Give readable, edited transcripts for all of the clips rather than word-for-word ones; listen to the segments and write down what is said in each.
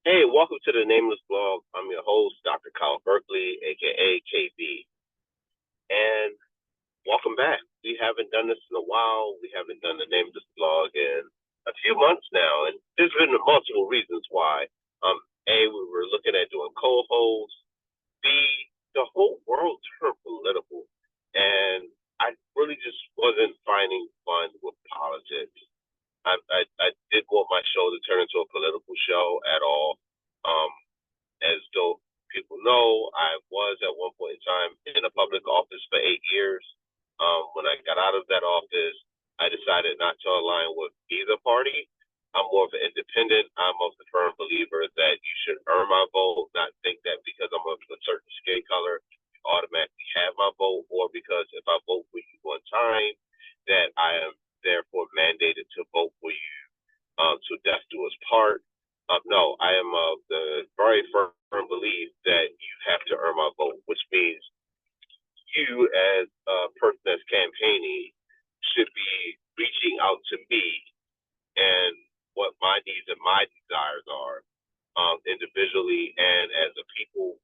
Hey, welcome to the Nameless Blog. I'm your host, Dr. Kyle Berkeley, aka KB, and welcome back. We haven't done this in a while. We haven't done the Nameless Blog in a few months now, and there's been multiple reasons why. A, we were looking at doing co-hosts. B, the whole world turned political, and I really just wasn't finding fun with politics. I did want my show to turn into a political show at all. Um, as though people know, I was at one point in time in a public office for 8 years. When I got out of that office, I decided not to align with either party. I'm more of an independent. I'm of the firm believer that you should earn my vote, not think that because I'm of a certain skin color, you automatically have my vote, or because if I vote for you one time, that I am therefore mandated to vote for you to death do us part. No, I am of the very firm belief that you have to earn my vote, which means you, as a person that's campaigning, should be reaching out to me and what my needs and my desires are individually and as a people,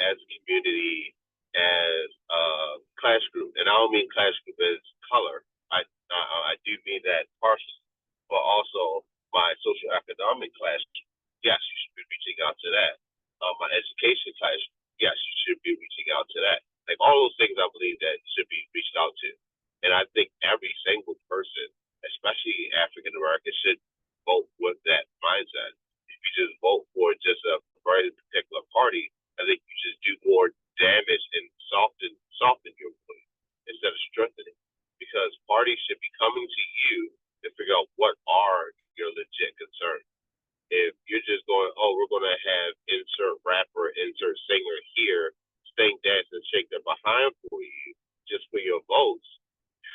as a community, as a class group. And I don't mean class group as color. I do mean that partially, but also my social economic class. Yes, you should be reaching out to that. My education class. Yes, you should be reaching out to that. Like all those things, I believe that should be reached out to. And I think every single person, especially African Americans, should vote with that mindset. If you just vote for just a very particular party, I think you just do more damage and soften your voice instead of strengthening. Because parties should be coming to you to figure out what are your legit concerns. If you're just going, oh, we're going to have insert rapper, insert singer here, sing, dance, and shake their behind for you just for your votes,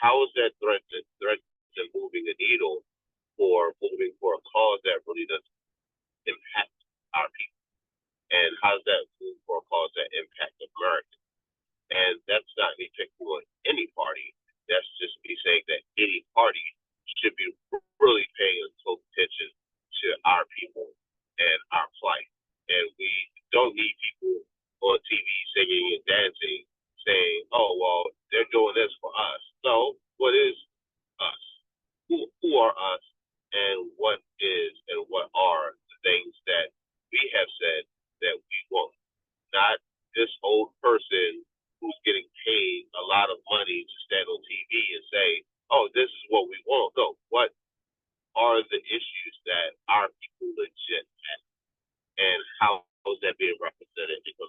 how is that threat to moving a needle or moving for a cause that really doesn't impact our people? And how's that move for a cause that impacts America? And that's not me picking on any party. That's just me saying that any party should be really paying close attention to our people and our plight. And we don't need people on TV singing and dancing saying, oh, well, they're doing this for us. No, what is us? Who are us? And what is and what are the things that we have said that we want? Not this old person who's getting paid a lot of money to stand on TV and say, oh, this is what we want. No, what are the issues that our people legit have? And how is that being represented? Because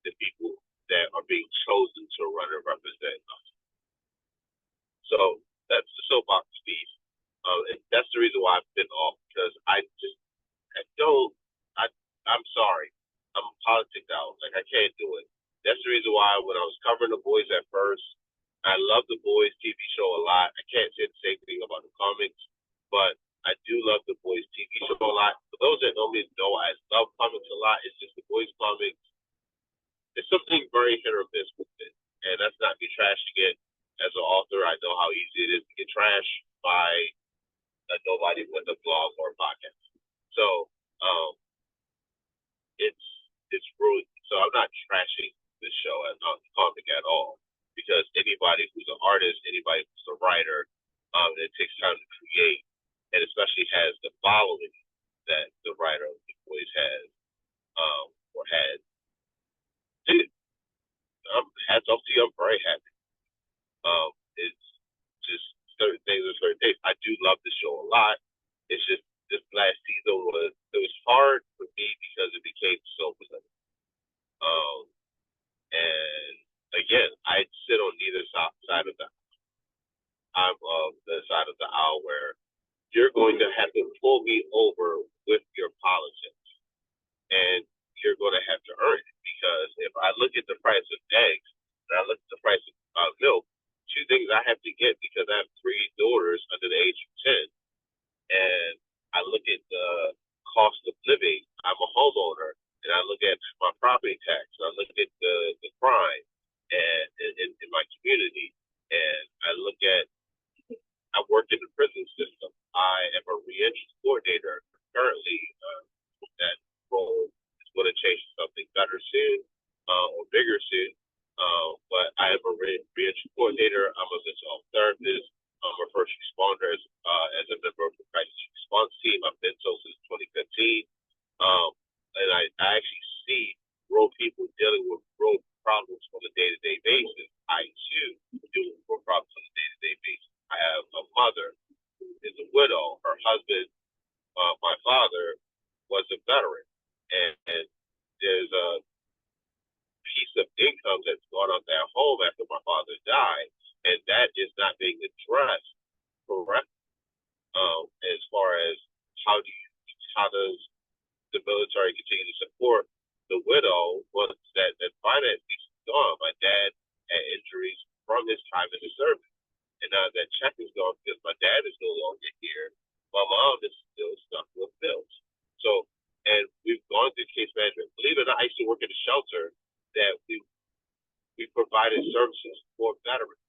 the people that are being chosen to run and represent us. So that's the soapbox piece. And that's the reason why I've been off, because I don't, I, I'm sorry. I'm politics out. Like, I can't do it. That's the reason why when I was covering The Boys at first, I love The Boys TV show a lot. I can't say the same thing about the comics, but I do love The Boys TV show a lot. For those that know me know I love comics a lot. It's just The Boys comics. There's something very hit or miss with it. And that's not me trashing it. As an author, I know how easy it is to get trashed by nobody with a blog or a podcast. So it's really, so I'm not trashing this show as a comic at all, because anybody who's an artist, anybody who's a writer, it takes time to create, and especially has the following that the writer always has or had. Hats off to you. I'm very happy. It's just certain things or certain things. I do love the show a lot. It's just this last season was hard for me because it became so political. And again, I sit on neither side of the. I'm of the side of the aisle where you're going to have to pull me over with your politics, and you're going to have to earn it. Because if I look at the price of eggs and I look at the price of milk, two things I have to get because I have three daughters under the age of 10, and I look at the cost of living. I'm a homeowner, and I look at my property tax. I look at the crime and in my community, and I look at. I work in the prison system. I am a reentry coordinator currently role is going to change to something better soon, or bigger soon. But I am a reentry coordinator. I'm a mental health therapist. I'm a first responder as a member of the crisis response team. I've been so since 2015. And I actually see real people dealing with real problems on a day-to-day basis. I too deal with real problems on a day-to-day basis. I have a mother who is a widow. Her husband, my father, was a veteran, and there's a piece of income that's gone on their home after my father died, and that is not being addressed correctly. As far as how does the military continue to support the widow once that finance piece is gone? My dad had injuries from his time in the service, and now that check is gone because my dad is no longer here. My mom is still stuck with bills. So, and we've gone through case management. Believe it or not, I used to work in a shelter that we provided services for veterans,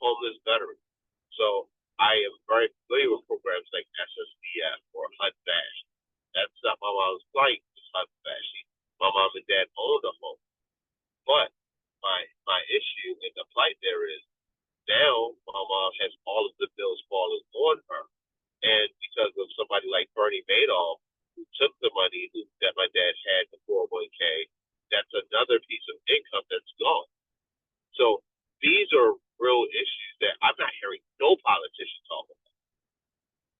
homeless veterans. So I am very familiar with programs like SSDF or HUD Bash. That's not my mom's plight, it's HUD Bash. My mom and dad owned a home. But my issue and the plight there is now my mom has all of the bills falling on her. And because of somebody like Bernie Madoff, who took the money that my dad had, the 401k, that's another piece of income that's gone. So these are real issues that I'm not hearing no politician talk about.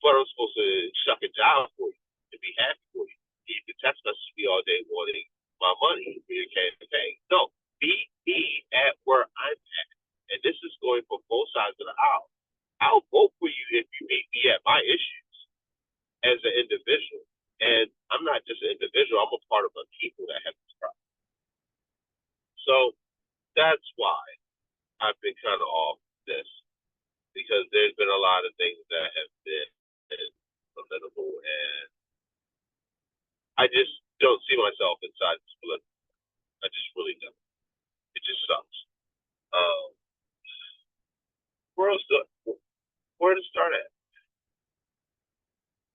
But I'm supposed to shuck it down for you and be happy for you. You can text message me all day wanting my money for your campaign. No, meet me at where I'm at. And this is going for both sides of the aisle. I'll vote for you if you meet me at my issues as an individual. And I'm not just an individual, I'm a part of a people that have this problem. So that's why I've been kind of off this, because there's been a lot of things that have been political, and I just don't see myself inside this political. I just really don't. It just sucks. Where else? Where to start at?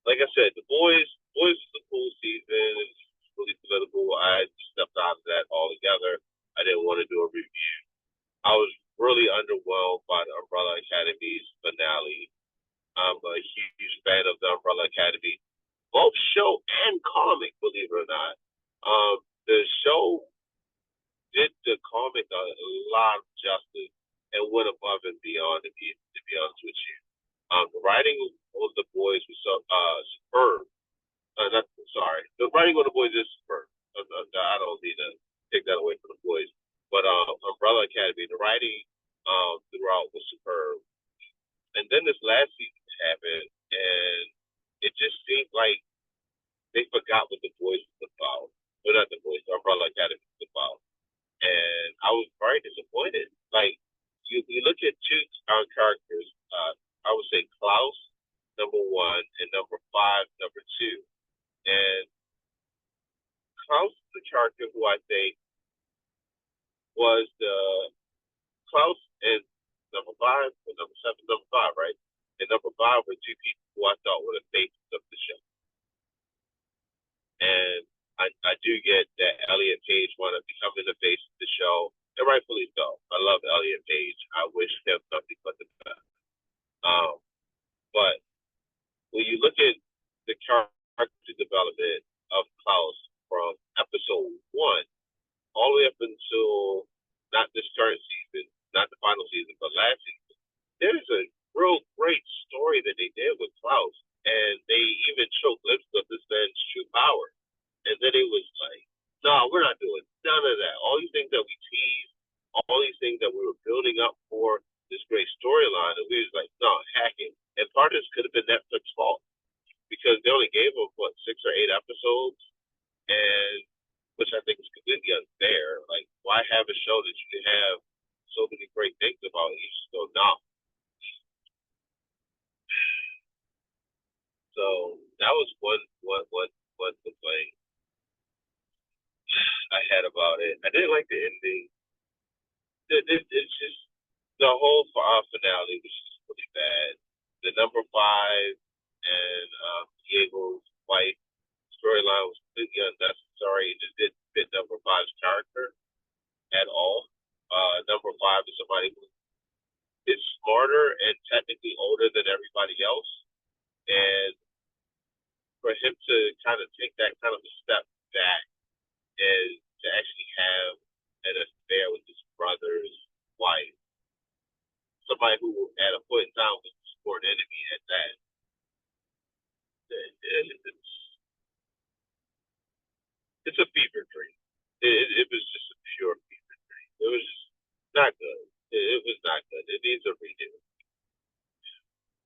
Like I said, the boys is a cool season. It's really political. I stepped out of that altogether. I didn't want to do a review. I was really underwhelmed by the Umbrella Academy's finale. I'm a huge fan of the Umbrella Academy, both show and comic, believe it or not. The show did the comic a lot of justice and went above and beyond, to be honest with you. The writing of the boys was superb. The writing of the boys is superb. I don't need to take that away from the boys. But Umbrella Academy, the writing throughout was superb. And then this last season happened, and it just seemed like they forgot what the boys was about. Well, not the boys, the Umbrella Academy was about. And I was very disappointed. Like, you look at two characters, I would say Klaus, number one, and number five, number two. And Klaus is the character who I think was the Klaus and number five, or number seven, number five, right? And number five were two people who I thought were the faces of the show. And I do get that Elliot Page wanted to become the face of the show, and rightfully so. I love Elliot Page. I wish him nothing but the best. But when you look at the character development of Klaus from episode one all the way up until not this current season, not the final season, but last season, there's a real great story that they did with Klaus, and they even showed glimpses of this man's true power. And then it was like, no, we're not doing none of that. All these things that we teased, all these things that we were building up for this great storyline, and we was like, no, hacking. And part of this could have been Netflix's fault, because they only gave them, 6 or 8 episodes, and which I think is completely unfair. Like, why have a show that you can have so many great things about it? You just go, no. So that was one complaint I had about it. I didn't like the ending. It's just the whole finale was just really bad. The number five and Diego's wife storyline was completely unnecessary. It just didn't fit number five's character at all. Number five is somebody who is smarter and technically older than everybody else, and for him to kind of take that kind of a step back and to actually have an affair with his brother's wife, somebody who at a point in time was a sport enemy at that, it's a fever dream. It was just a pure fever dream. It was just not good. It was not good. It needs a redo.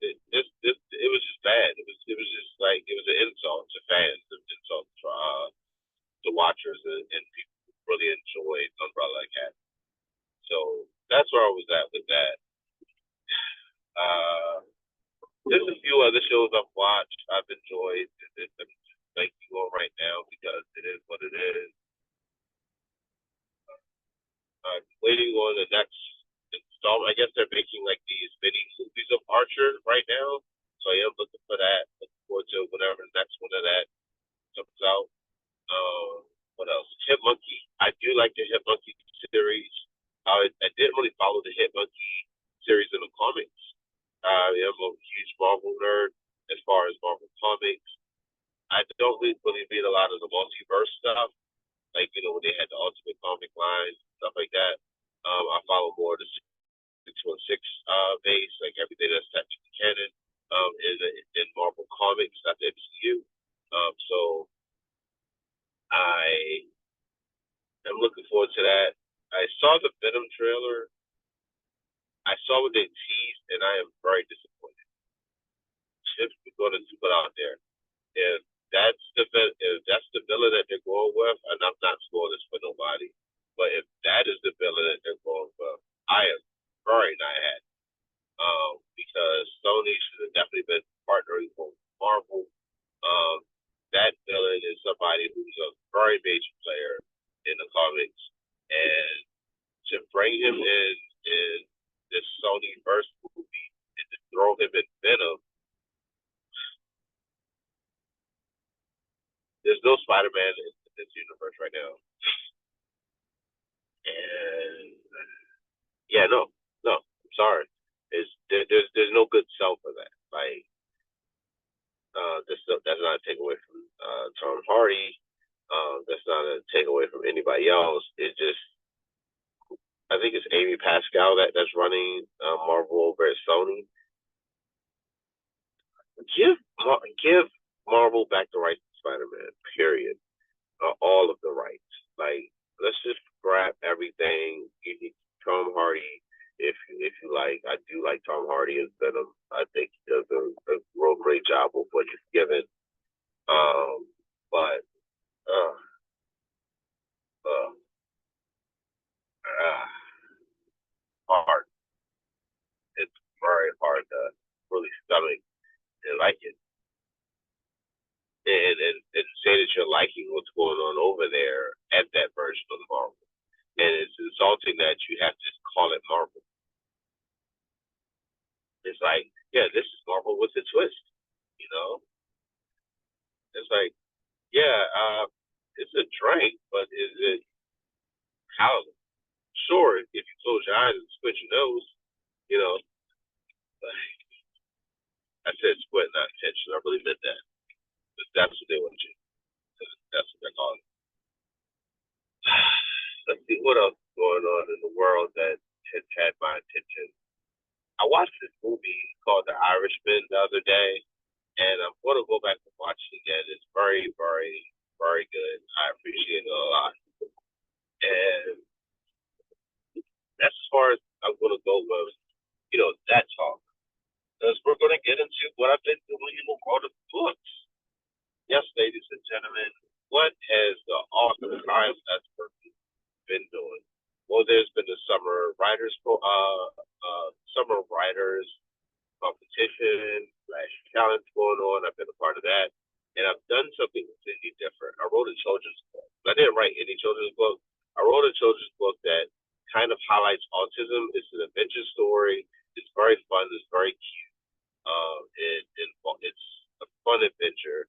It was just bad. It was just like it was an insult to fans, an insult to watchers, and people who really enjoyed Umbrella Academy. So that's where I was at with that. Uh, there's a few other shows I've watched. I've enjoyed. I'm thank you all right now because it is what it is. I'm waiting on the next installment. I guess they're making like these mini movies of Archer right now, so I am looking for that. Looking forward to whenever the next one of that comes out. What else? Hit Monkey. I do like the Hit Monkey series. I didn't really follow the Hit Monkey series in the comics. I am a huge Marvel nerd as far as Marvel comics. I don't really read a lot of the multiverse stuff, like when they had the Ultimate comic line, stuff like that. I follow more the 616 base, like everything that's technically canon in Marvel comics, not the MCU. So I am looking forward to that. I saw the Venom trailer. I saw what they teased, and I am very disappointed. Chips is going to put out there. If that's the villain that they're going with, and I'm not spoiling this for nobody, but if that is the villain that they're going with, I am very not happy. Because Sony should have definitely been partnering with Marvel. That villain is somebody who's a very major player in the comics, and to bring him in this Sony verse movie and to throw him in Venom, there's no Spider-Man in this universe right now, and yeah, no, I'm sorry. There's no good sell for that. Like that's not a takeaway from Tom Hardy. That's not a takeaway from anybody else. It just I think it's Amy Pascal that's running Marvel over at Sony. Give Marvel back the rights to Spider-Man. Period. All of the rights. Like let's just grab everything. Tom Hardy, if you like. I do like Tom Hardy as Venom. I think he does a real great job with what he's given. But uh, uh, uh, hard. It's very hard to really stomach and like it, and say that you're liking what's going on over there at that version of Marvel. And it's insulting that you have to just call it Marvel. It's like, yeah, this is Marvel with a twist. You know, it's like, yeah, it's a drink, but is it how? Sure, if you close your eyes and squint your nose, you know. I said squint, not intention. I really meant that. That's what they want you. That's what they're calling. Let's see what else is going on in the world that has had my attention. I watched this movie called The Irishman the other day, and I'm going to go back and watch it again. It's very, very, very good. I appreciate it a lot. And that's as far as I'm going to go with, that talk. Because we're going to get into what I've been doing in the world of books. Yes, ladies and gentlemen, what has the author science expert been doing? Well, there's been the summer writers competition / challenge going on. I've been a part of that, and I've done something completely different. I wrote a children's book. I didn't write any children's book. I wrote a children's book that kind of highlights autism. It's an adventure story. It's very fun. It's very cute. And it's a fun adventure.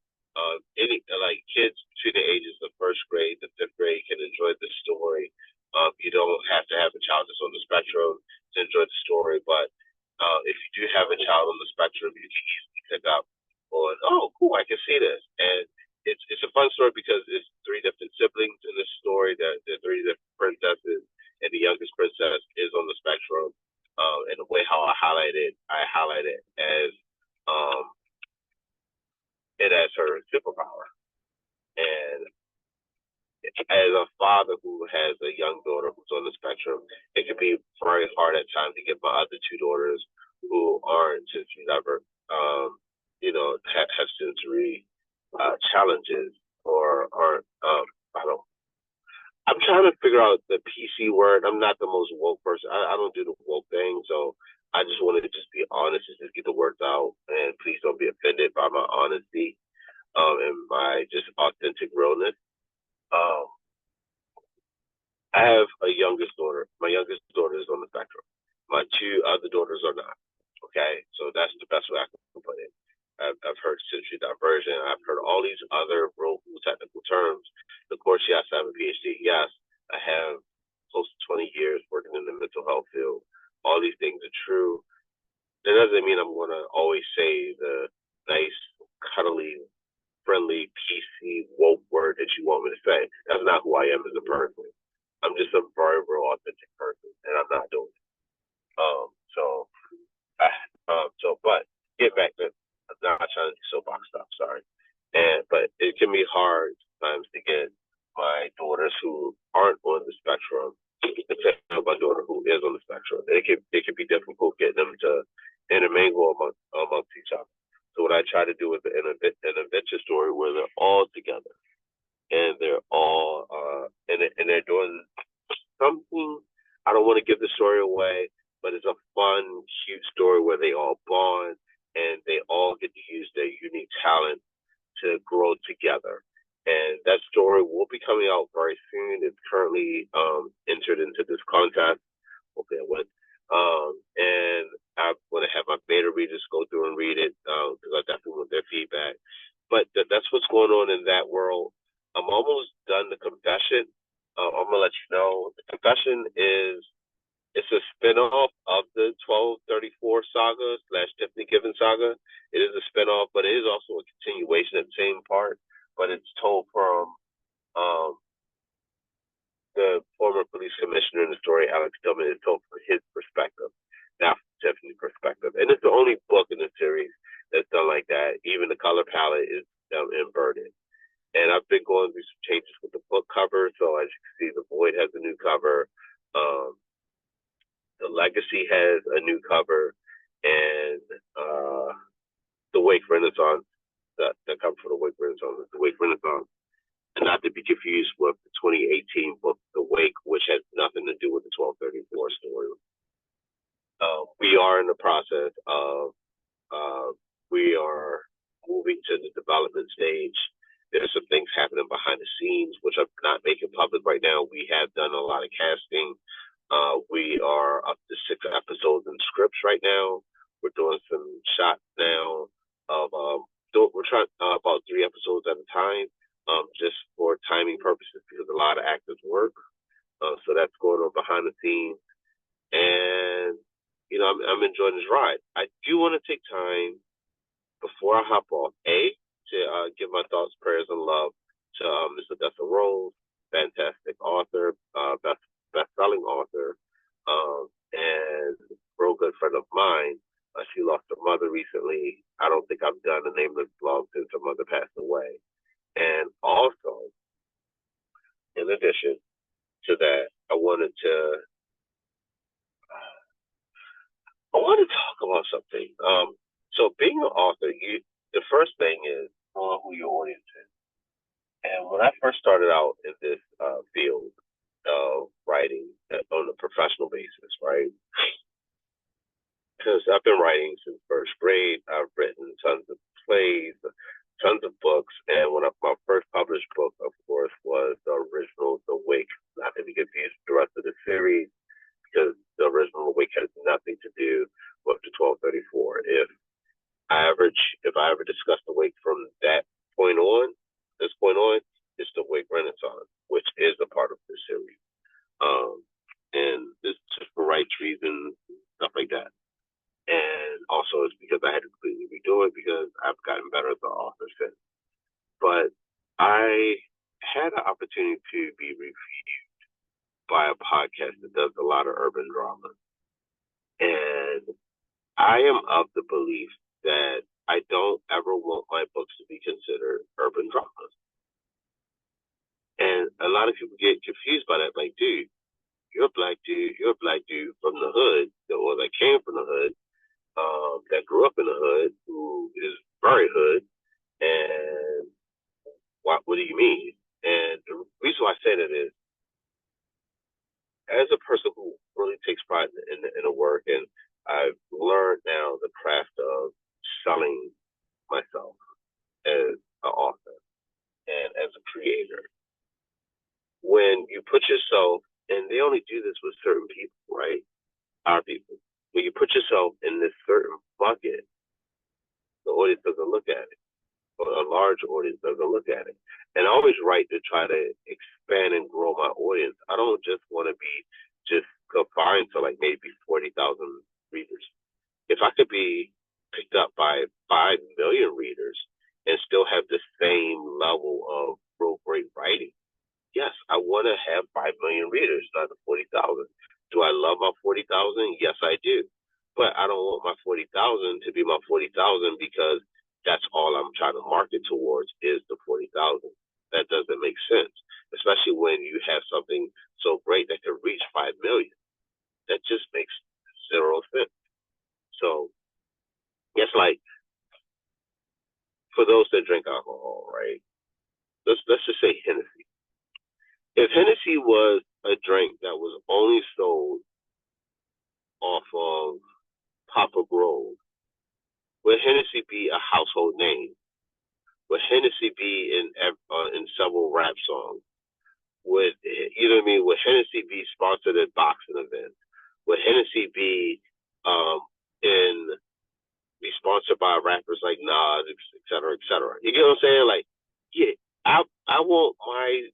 any like kids between the ages of first grade to fifth grade can enjoy the story. You don't have to have a child that's on the spectrum to enjoy the story, but if you do have a child on the spectrum, you can easily pick up on, oh, cool, I can see this, and it's a fun story because it's three different siblings in this story. That there are three different princesses, and the youngest princess is on the spectrum. And the way how I highlight it as um, it as her superpower. And as a father who has a young daughter who's on the spectrum, it can be very hard at times to get my other two daughters who aren't sensory diverse, have sensory challenges or aren't. I don't. I'm trying to figure out the PC word. I'm not the most woke person. I don't do the woke thing, so I just wanted to just be honest and just get the words out. And please don't be offended by my honesty and my just authentic realness. Um, I have a youngest daughter. My youngest daughter is on the spectrum. My two other daughters are not. Okay, so that's the best way I can put it. I've heard sensory diversion. I've heard all these other real technical terms. Of course, yes, I have a PhD. Yes, I have close to 20 years working in the mental health field. All these things are true. That doesn't mean I'm going to always say the nice, cuddly, friendly, PC, woke word that you want me to say. That's not who I am as a person. I'm just a very real authentic person, and I'm not doing it. So, but get back to I'm not trying to do soapbox stuff. Sorry, but it can be hard sometimes to get my daughters who aren't on the spectrum, except for my daughter who is on the spectrum. It can be difficult getting them to intermingle amongst each other. So what I try to do is an adventure story where they're all together and they're all and they're doing something. I don't want to give the story away, but it's a fun, cute story where they all bond and they all get to use their unique talent to grow together. And that story will be coming out very soon. It's currently entered into this contest. Okay, I went. And I want to have my beta readers go through and read it because I definitely want their feedback. But that's what's going on in that world. I'm almost done the confession. I'm gonna let you know the confession is it's a spinoff of the 1234 saga slash Tiffany Given saga. It is a spinoff, but it is also a continuation of the same part. But it's told from um, the former police commissioner in the story, Alex Tillman, is told from his perspective, not from Tiffany's perspective. And it's the only book in the series that's done like that. Even the color palette is inverted. And I've been going through some changes with the book cover. So as you can see, The Void has a new cover. The Legacy has a new cover. And The Wake Renaissance, the cover for The Wake Renaissance is The Wake Renaissance. And not to be confused with the 2018 book, The Wake, which has nothing to do with the 1234 story. We are in the process of, we are moving to the development stage. There's some things happening behind the scenes, which I'm not making public right now. We have done a lot of casting. We are up to 6 episodes and scripts right now. We're doing some shots now of, we're trying about 3 episodes at a time. Just for timing purposes because a lot of actors work. So that's going on behind the scenes. And, I'm enjoying this ride. I do want to take time before I hop off, to give my thoughts, prayers, and love to Mr. Dessa Rose, fantastic author, best-selling author, and a real good friend of mine. She lost her mother recently. I don't think I've done a Nameless Blog since her mother passed away. And also, in addition to that, I wanted to talk about something. So being an author, the first thing is knowing who your audience is. And when I first started out in this field of writing on a professional basis, right? Because I've been writing since first grade. I've written tons of plays, tons of books, and my first published book, of course, was the original The Wake. Not to be confused with the rest of the series, because the original The Wake has nothing to do with the 1234. If I ever discuss The Wake from that point other authors since. But I had an opportunity to be reviewed by a podcast that does a lot of urban drama. And I am of the belief that I don't ever want my books to be considered urban dramas. And a lot of people get confused by that. Like, dude, you're a black dude from the hood, or that came from the hood, that grew up in the hood, who is very hood. And what do you mean? And the reason why I say that is, as a person who really takes pride in the work, and I've learned now the craft of selling myself as an author and as a creator. When you put yourself, and they only do this with certain people, right? Our people. When you put yourself in this certain bucket, the audience doesn't look at it, or a large audience doesn't look at it. And I always write to try to expand and grow my audience. I don't just want to be just confined to like maybe 40,000 readers. If I could be picked up by 5 million readers and still have the same level of great writing, yes, I want to have 5 million readers, not the 40,000. Do I love my 40,000? Yes, I do. But I don't want my 40,000 to be my 40,000 because that's all I'm trying to market towards is the 40,000. That doesn't make sense, especially when you have something so great that could reach 5 million. That just makes zero sense. So it's like, for those that drink alcohol, right? Let's just say Hennessy. If Hennessy was a drink that was only sold off of Papa Grove, would Hennessy be a household name? Would Hennessy be in several rap songs? Would, you know what I mean? Would Hennessy be sponsored at boxing events? Would Hennessy be be sponsored by rappers like Nas, et cetera, et cetera? You get what I'm saying? Like, yeah, I want my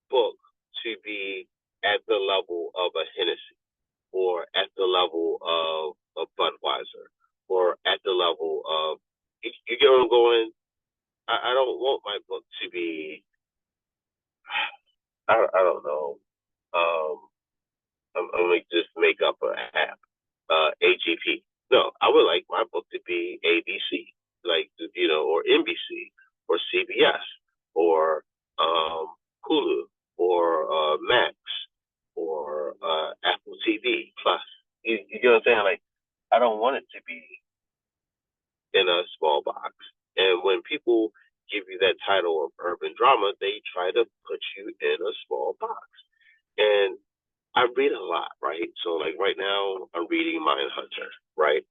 book to be at the level of a Hennessy, or at the level of a Budweiser, or at the level of, you get what I'm going? I don't want my book to be, I don't know. I'm gonna just make up an app, AGP. No, I would like my book to be ABC, like, you know, or NBC, or CBS, or Hulu, or Max, or Apple TV Plus. You know what I'm saying? Like, I don't want it to be in a small box. And when people give you that title of urban drama, they try to put you in a small box. And I read a lot, right? So like right now I'm reading Mindhunter, right?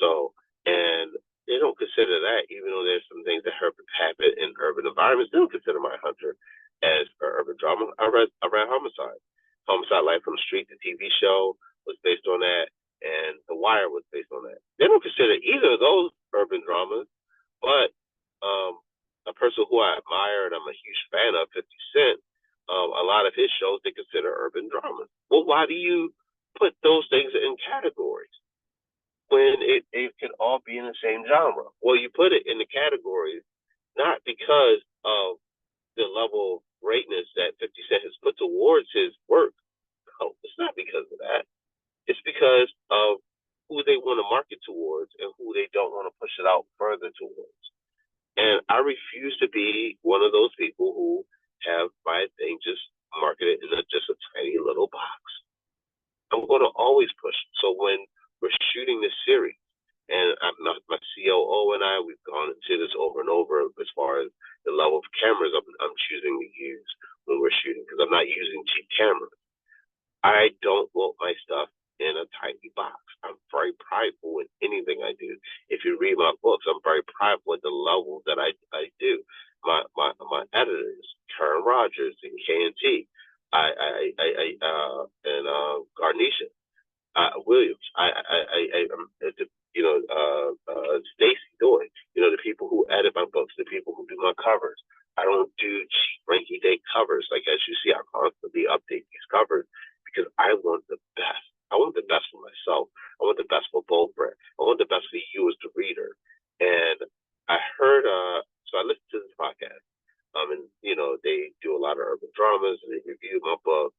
So, and they don't consider that, even though there's some things that happen in urban environments, they don't consider Mindhunter as an urban drama. I read Homicide. Homicide Life from the Street, the TV show, was based on that, and The Wire was based on that. They don't consider either of those urban dramas, but a person who I admire and I'm a huge fan of, 50 Cent, a lot of his shows they consider urban dramas. Well, why do you put those things in categories when it can all be in the same genre? Well, you put it in the categories not because of the level of greatness that 50 Cent has put towards his work. No, it's not because of that. It's because of who they want to market towards and who they don't want to push it out further towards. And I refuse to be one of those people who have my thing just marketed in just a tiny little box. I'm going to always push. So when we're shooting this series, and my COO and I, we've gone into this over and over as far as the level of cameras I'm choosing to use when we're shooting, because I'm not using cheap cameras. I don't want my stuff in a tiny box. I'm very prideful in anything I do. If you read my books, I'm very prideful at the level that I do. My editors, Karen Rogers and KNT, and Garnisha Williams, Stacy Doyle, the people who edit my books, the people who do my covers. I don't do cheap rinky-dink covers. Like, as you see, I constantly update these covers because I want the best. I want the best for myself. I want the best for Bold Brand. I want the best for you as the reader. And I heard dramas and they reviewed my book,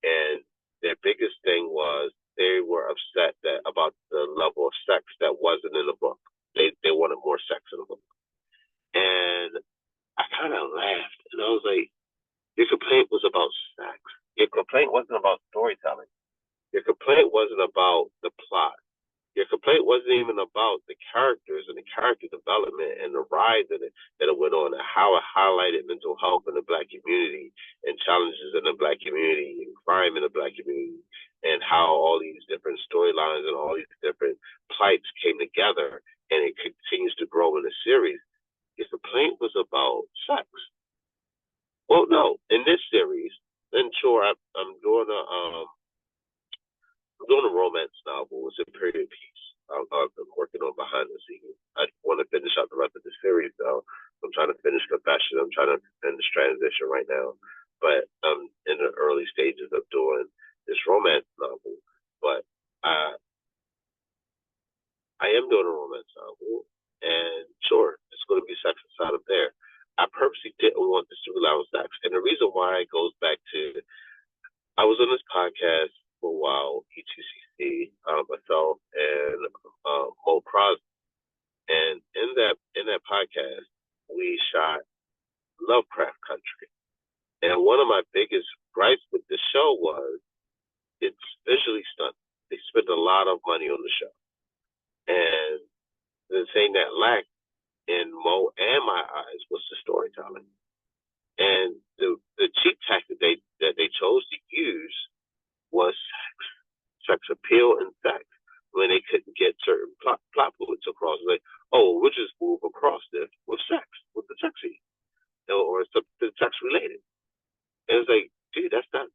and their biggest thing was they were upset about the level of sex that wasn't in the book. They wanted more sex in the book, and I kind of laughed, and I was like, "Your complaint was about sex. Your complaint wasn't about storytelling. Your complaint wasn't about the plot. Your complaint wasn't even about the characters and the character development and the ride that it went on, and how it highlighted mental health in the Black community and challenges in the Black community and crime in the Black community, and how all these different storylines and all these different plights came together, and it continues to grow in the series. Your complaint was about sex. Well, no, in this series, then sure, I'm doing a romance novel. It's a period piece. I've been working on behind the scenes. I want to finish out the rest of the series, though. I'm trying to finish Confession. I'm trying to finish Transition right now. But I'm in the early stages of doing this romance novel. But I am doing a romance novel. And sure, it's going to be sex inside of there. I purposely didn't want this to rely on sex. And the reason why it goes back to, I was on this podcast for a while, E2CC, myself, and Mo Crosby. And in that podcast, we shot Lovecraft Country. And one of my biggest gripes with the show was it's visually stunning. They spent a lot of money on the show. And the thing that lacked in Mo and my eyes was the storytelling. And the cheap tactic that they chose to use was sex appeal and sex. When they couldn't get certain plot points across, like, oh, we'll just move across this with sex, with the sex scene, or something sex related. And it's like, dude, that's not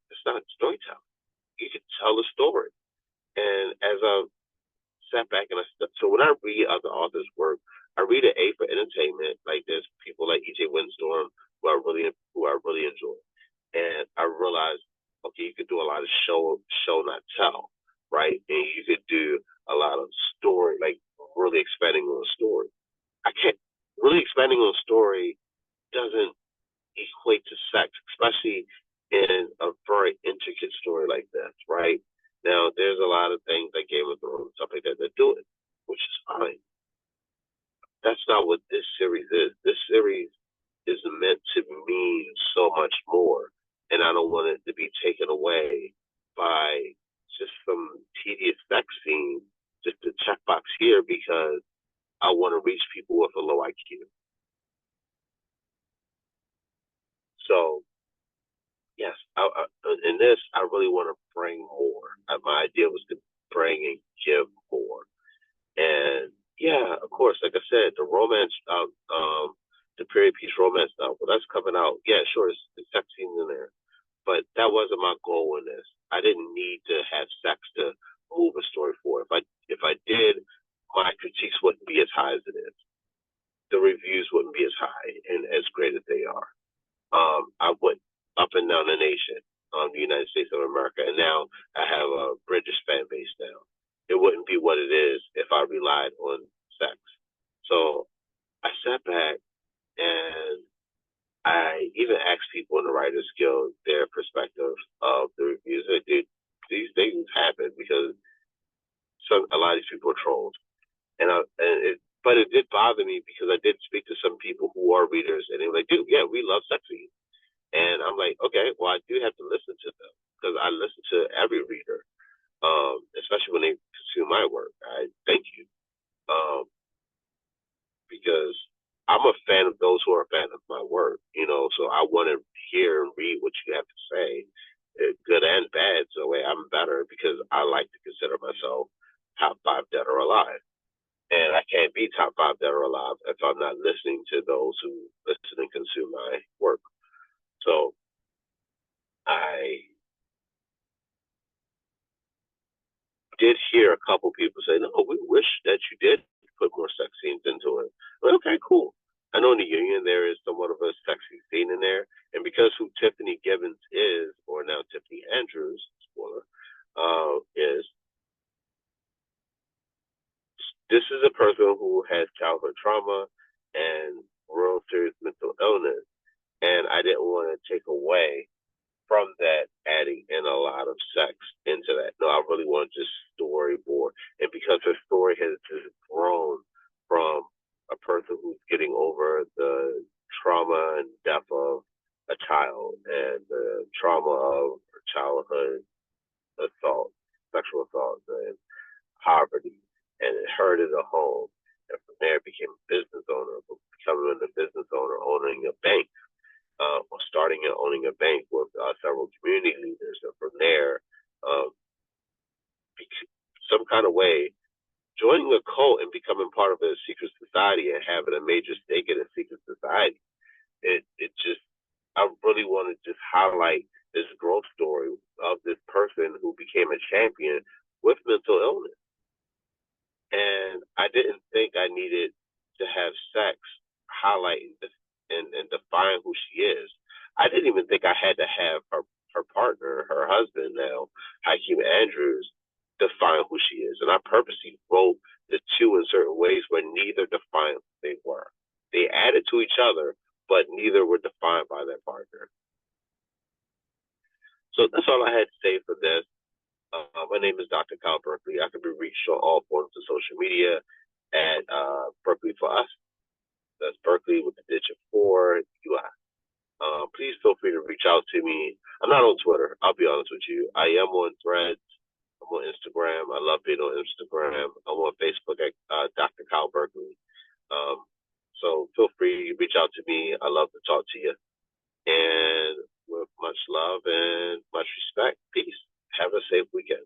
storytelling. You can tell a story. And as I sat back and so when I read other authors' work, I read an A for entertainment. Like there's people like E.J. Windstorm who I really enjoy, and I realized, okay, you could do a lot of show not tell, right? And you could do a lot of story, like really expanding on a story. I can't really expanding on a story doesn't equate to sex, especially in a very intricate story like this, right? Now, there's a lot of things like Game of Thrones, stuff like that, they're doing, which is fine. That's not what this series is. This series is meant to mean so much more, and I don't want it to be taken away by just some tedious sex scene, just a checkbox here because I want to reach people with a low IQ. So, yes, in this, I really want to bring more. My idea was to bring and give more. And yeah, of course, like I said, the romance, the period piece romance novel, that's coming out. Yeah, sure, it's sex scenes in there, but that wasn't my goal in this. I didn't need to have sex to move a story forward. If I did, my critiques wouldn't be as high as it is. The reviews wouldn't be as high and as great as they are. I went up and down the nation, the United States of America, and now I have a British fan base now. It wouldn't be what it is if I relied on sex. So I sat back and I even asked people in the Writers Guild their perspective of the reviews. These things happen because a lot of these people are trolls, but it did bother me because I did speak to some people who are readers, and they were like, "Dude, yeah, we love sex scenes." And I'm like, okay, well, I do have to listen to them because I listen to every reader, especially when they consume my work. I thank you, because I'm a fan of those who are a fan of my work, so I want to hear and read what you have to say, good and bad. So I'm better because I like to consider myself top 5 dead or alive. And I can't be top 5 dead or alive if I'm not listening to those who listen and consume my work. So I did hear a couple people say, "No, we wish that you did put more sex scenes into it." But okay, cool. I know in the Union there is somewhat of a sexy scene in there, and because who Tiffany Gibbons is, or now Tiffany Andrews, spoiler, is this is a person who has childhood trauma and real serious mental illness, and I didn't want to take away from that, adding in a lot of sex into that. No, I really want to just storyboard. And because her story has just grown from a person who's getting over the trauma and death of a child and the trauma of her childhood assault, sexual assault, and poverty, and it hurt in the home. And from there, became a business owner, becoming a business owner, owning a bank, or starting and owning a bank with several community leaders. And from there, um, some kind of way, joining a cult and becoming part of a secret society and having a major stake in a secret society. It just, I really want to just highlight this growth story of this person who became a champion with mental illness. And I didn't think I needed to have sex highlighting this and define who she is. I didn't even think I had to have her partner, her husband now, Hakeem Andrews, define who she is. And I purposely wrote the two in certain ways where neither defined who they were. They added to each other, but neither were defined by their partner. So that's all I had to say for this. My name is Dr. Kyle Berkeley. I can be reached on all forms of social media at Berkeley for Us. That's Berkeley with the digit 4 UI. Please feel free to reach out to me. I'm not on Twitter, I'll be honest with you. I am on Threads. I'm on Instagram. I love being on Instagram. I'm on Facebook at Dr. Kyle Berkeley. So feel free to reach out to me. I love to talk to you. And with much love and much respect, peace. Have a safe weekend.